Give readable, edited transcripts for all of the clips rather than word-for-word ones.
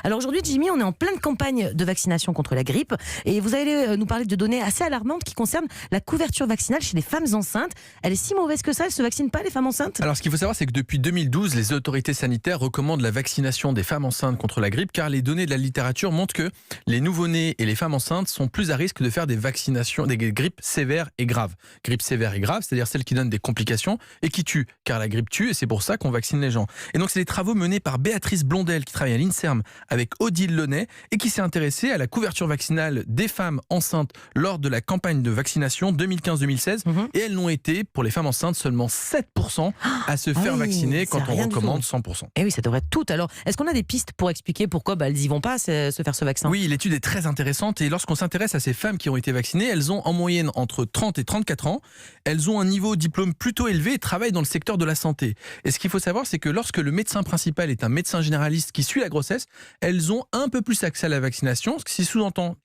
Alors aujourd'hui, Jimmy, on est en pleine campagne de vaccination contre la grippe et vous allez nous parler de données assez alarmantes qui concernent la couverture vaccinale chez les femmes enceintes. Elle est si mauvaise que ça, elles ne se vaccinent pas les femmes enceintes? Alors ce qu'il faut savoir, c'est que depuis 2012, les autorités sanitaires recommandent la vaccination des femmes enceintes contre la grippe car les données de la littérature montrent que les nouveau-nés et les femmes enceintes sont plus à risque de faire des vaccinations, des grippes sévères et graves. Grippe sévère et grave, c'est-à-dire celles qui donnent des complications et qui tuent, car la grippe tue et c'est pour ça qu'on vaccine les gens. Et donc c'est des travaux menés par Béatrice Blondel qui travaille à l'INSERM avec Odile Launay et qui s'est intéressée à la couverture vaccinale des femmes enceintes lors de la campagne de vaccination 2015-2016 et elles n'ont été, pour les femmes enceintes, seulement 7% à se faire vacciner quand on recommande 100%. Et oui, ça devrait être tout. Alors, est-ce qu'on a des pistes pour expliquer pourquoi elles n'y vont pas se faire ce vaccin? Oui, l'étude est très intéressante et lorsqu'on s'intéresse à ces femmes qui ont été vaccinées, elles ont en moyenne entre 30 et 34 ans, elles ont un niveau de diplôme plutôt élevé et travaillent dans le secteur de la santé. Et ce qu'il faut savoir, c'est que lorsque le médecin principal est un médecin généraliste qui suit la grossesse, elles ont un peu plus accès à la vaccination, ce qui sous-entend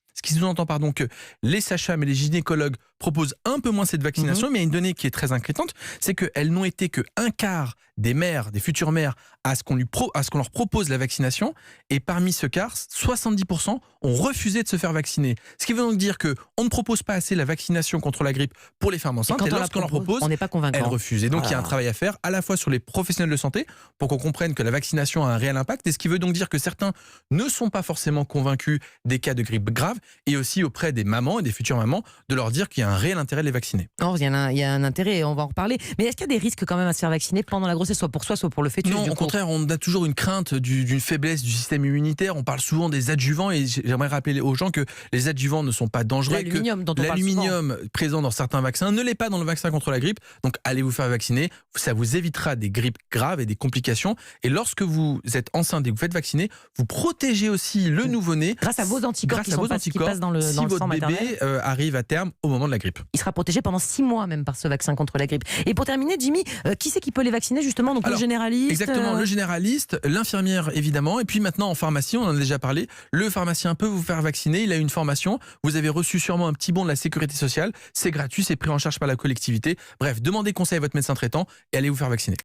que les sages-femmes et les gynécologues proposent un peu moins cette vaccination, mais il y a une donnée qui est très inquiétante, c'est qu'elles n'ont été qu'un quart des mères, des futures mères, à ce qu'on leur propose la vaccination, et parmi ce quart, 70% ont refusé de se faire vacciner. Ce qui veut donc dire qu'on ne propose pas assez la vaccination contre la grippe pour les femmes enceintes, et lorsqu'on leur propose, on n'est pas convaincant. elles refusent. Et donc il y a un travail à faire, à la fois sur les professionnels de santé, pour qu'on comprenne que la vaccination a un réel impact, et ce qui veut donc dire que certains ne sont pas forcément convaincus des cas de grippe grave, et aussi auprès des mamans et des futures mamans, de leur dire qu'il y a un réel intérêt de les vacciner. Oh, il y a un intérêt, on va en reparler. Mais est-ce qu'il y a des risques quand même à se faire vacciner pendant la grossesse, soit pour soi, soit pour le fœtus? Non, au contraire, on a toujours une crainte d'une faiblesse du système immunitaire. On parle souvent des adjuvants et j'aimerais rappeler aux gens que les adjuvants ne sont pas dangereux. L'aluminium présent dans certains vaccins ne l'est pas dans le vaccin contre la grippe. Donc allez vous faire vacciner, ça vous évitera des grippes graves et des complications. Et lorsque vous êtes enceinte et que vous faites vacciner, vous protégez aussi le nouveau-né. Grâce à vos anticorps qui passent dans le sang maternel. Si votre bébé arrive à terme au moment de la grippe. Il sera protégé pendant 6 mois même par ce vaccin contre la grippe. Et pour terminer, Jimmy, qui c'est qui peut les vacciner justement? Donc le généraliste. Exactement, le généraliste, l'infirmière évidemment, et puis maintenant en pharmacie, on en a déjà parlé, le pharmacien peut vous faire vacciner, il a une formation, vous avez reçu sûrement un petit bon de la sécurité sociale, c'est gratuit, c'est pris en charge par la collectivité. Bref, demandez conseil à votre médecin traitant et allez vous faire vacciner.